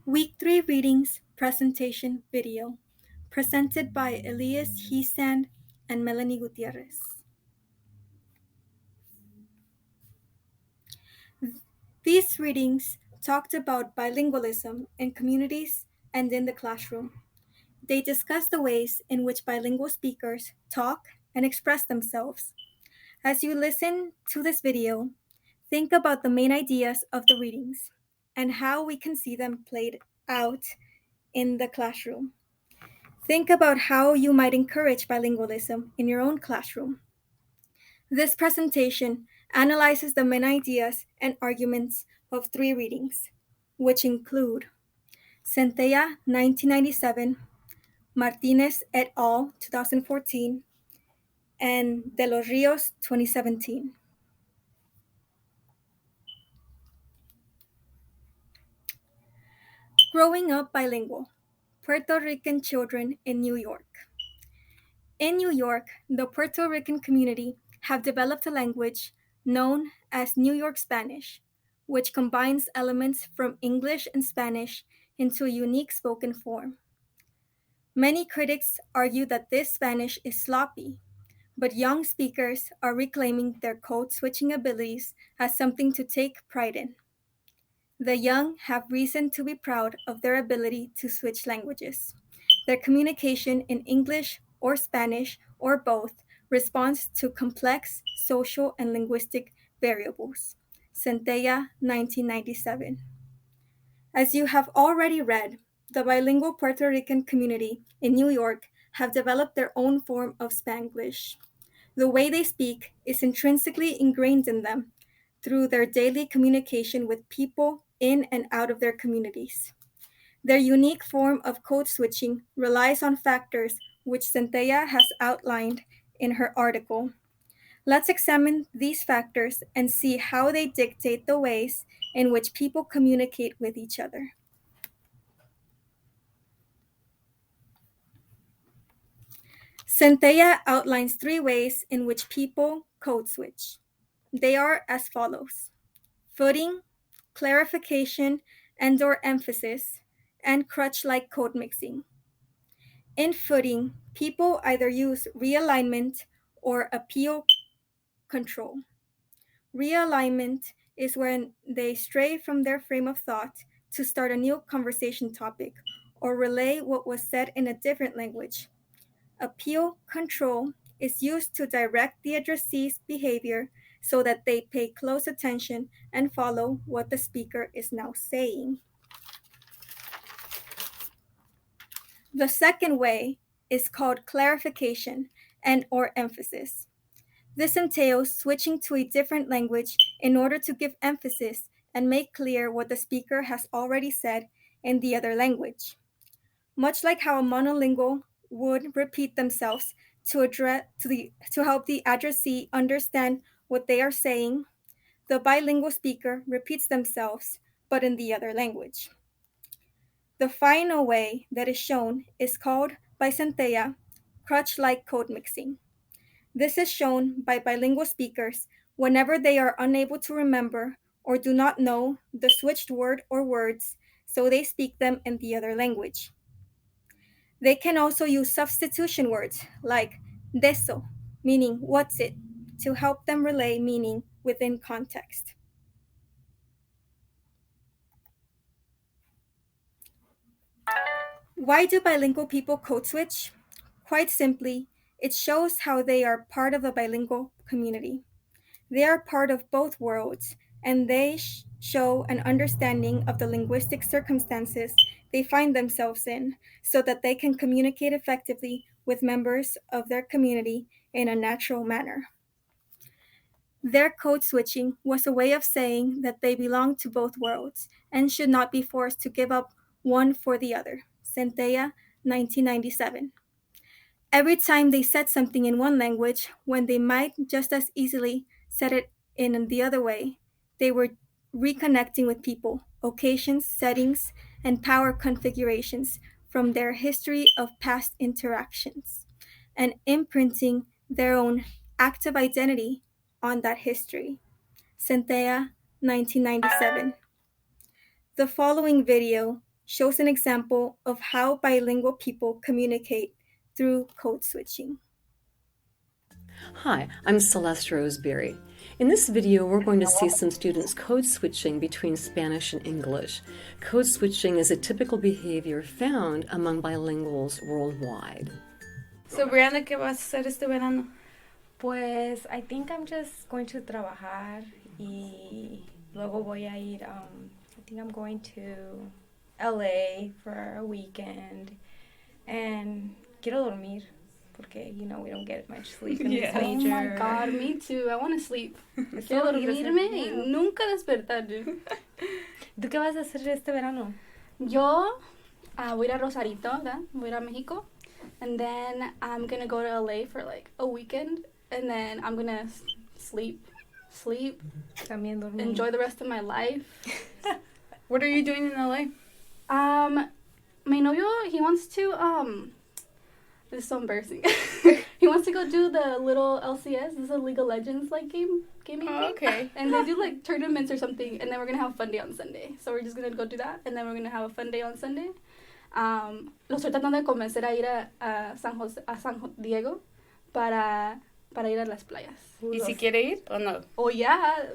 Week 3 Readings Presentation Video, presented by Elias Heestand and Melanie Gutierrez. These readings talked about bilingualism in communities and in the classroom. They discussed the ways in which bilingual speakers talk and express themselves. As you listen to this video, think about the main ideas of the readings and how we can see them played out in the classroom. Think about how you might encourage bilingualism in your own classroom. This presentation analyzes the main ideas and arguments of 3 readings, which include Centella 1997, Martinez et al. 2014, and De los Rios 2017. Growing up bilingual, Puerto Rican children in New York. In New York, the Puerto Rican community have developed a language known as New York Spanish, which combines elements from English and Spanish into a unique spoken form. Many critics argue that this Spanish is sloppy, but young speakers are reclaiming their code switching abilities as something to take pride in. The young have reason to be proud of their ability to switch languages. Their communication in English or Spanish or both responds to complex social and linguistic variables. Centella, 1997. As you have already read, the bilingual Puerto Rican community in New York have developed their own form of Spanglish. The way they speak is intrinsically ingrained in them through their daily communication with people in and out of their communities. Their unique form of code switching relies on factors which Centella has outlined in her article. Let's examine these factors and see how they dictate the ways in which people communicate with each other. Centella outlines 3 ways in which people code switch. They are as follows: footing, clarification and/or emphasis, and crutch-like code mixing. In footing, people either use realignment or appeal control. Realignment is when they stray from their frame of thought to start a new conversation topic or relay what was said in a different language. Appeal control is used to direct the addressee's behavior so that they pay close attention and follow what the speaker is now saying. The second way is called clarification and/or emphasis. This entails switching to a different language in order to give emphasis and make clear what the speaker has already said in the other language. Much like how a monolingual would repeat themselves to help the addressee understand what they are saying, the bilingual speaker repeats themselves, but in the other language. The final way that is shown is called by Centella crutch-like code mixing. This is shown by bilingual speakers whenever they are unable to remember or do not know the switched word or words, so they speak them in the other language. They can also use substitution words like deso, meaning what's it, to help them relay meaning within context. Why do bilingual people code switch? Quite simply, it shows how they are part of the bilingual community. They are part of both worlds, and they show an understanding of the linguistic circumstances they find themselves in so that they can communicate effectively with members of their community in a natural manner. Their code switching was a way of saying that they belong to both worlds and should not be forced to give up one for the other. Centella, 1997. Every time they said something in one language, when they might just as easily said it in the other way, they were reconnecting with people, occasions, settings, and power configurations from their history of past interactions, and imprinting their own active identity on that history. Centella, 1997. The following video shows an example of how bilingual people communicate through code switching. Hi, I'm Celeste Roseberry. In this video, we're going to see some students code switching between Spanish and English. Code switching is a typical behavior found among bilinguals worldwide. So, Brianna, ¿qué vas a hacer este verano? Pues, I think I'm just going to trabajar y luego voy a ir, I think I'm going to LA for a weekend and quiero dormir porque, we don't get much sleep in this Yeah. major. Oh my God, me too. I want to sleep. Es Quiero todo libre, dormirme y yeah. nunca despertar, dude. ¿Tú qué vas a hacer este verano? Yo voy a ir a Rosarito, ¿verdad? Voy a ir a México. And then I'm going to go to LA for like a weekend. And then I'm going to sleep, También dormir. enjoy the rest of my life. What are you doing in LA? My novio, he wants to, this is so embarrassing. He wants to go do the little LCS. This is a League of Legends like gaming thing. Okay. And they do like tournaments or something, and then we're gonna have a fun day on Sunday. So we're just gonna go do that, and then we're gonna have a fun day on Sunday. Lo estoy tratando de convencer a ir a San Diego para ir a las playas. ¿Y si quiere ir o no? Oh yeah,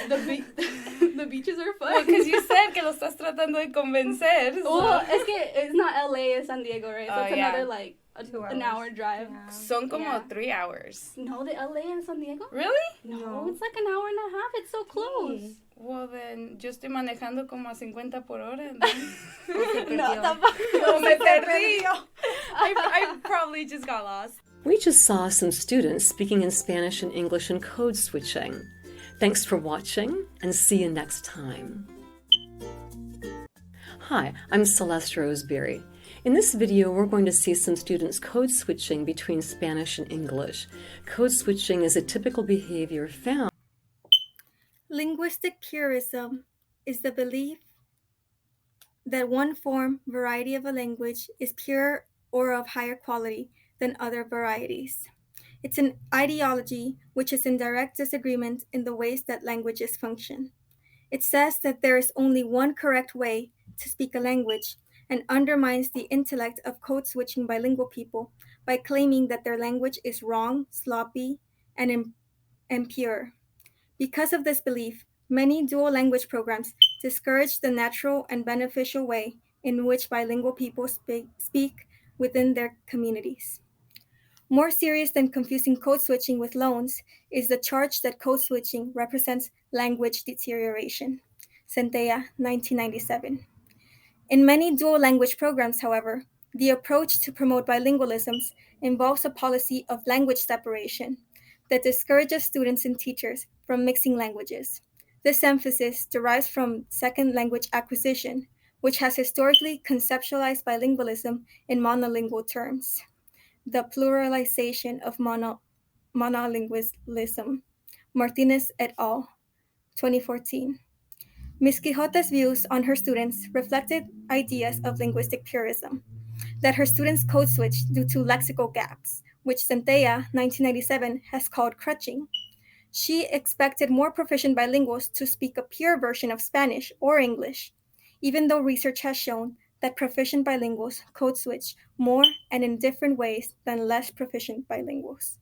the beaches are fun. Well, because you said que lo estás tratando de convencer. So. Well, es que it's not LA, it's San Diego, right? So Oh, it's yeah. another like an hour drive. Yeah. Son como Yeah. 3 hours. No, the LA and San Diego? Really? No, it's like an hour and a half. It's so close. Sí. Well, then, yo estoy manejando como a 50 por hora. No, tampoco. No, me perdí. I probably just got lost. We just saw some students speaking in Spanish and English and code switching. Thanks for watching, and see you next time. Hi, I'm Celeste Roseberry. In this video, we're going to see some students code switching between Spanish and English. Code switching is a typical behavior found. Linguistic purism is the belief that one form, variety of a language is pure or of higher quality than other varieties. It's an ideology which is in direct disagreement in the ways that languages function. It says that there is only one correct way to speak a language and undermines the intellect of code switching bilingual people by claiming that their language is wrong, sloppy, and impure. Because of this belief, many dual language programs discourage the natural and beneficial way in which bilingual people speak within their communities. More serious than confusing code switching with loans is the charge that code switching represents language deterioration. Centella, 1997. In many dual language programs, however, the approach to promote bilingualisms involves a policy of language separation that discourages students and teachers from mixing languages. This emphasis derives from second language acquisition, which has historically conceptualized bilingualism in monolingual terms. The pluralization of monolingualism. Martinez et al., 2014. Ms. Quixote's views on her students reflected ideas of linguistic purism, that her students code switch due to lexical gaps, which Centella, 1997, has called crutching. She expected more proficient bilinguals to speak a pure version of Spanish or English, even though research has shown that proficient bilinguals code switch more and in different ways than less proficient bilinguals.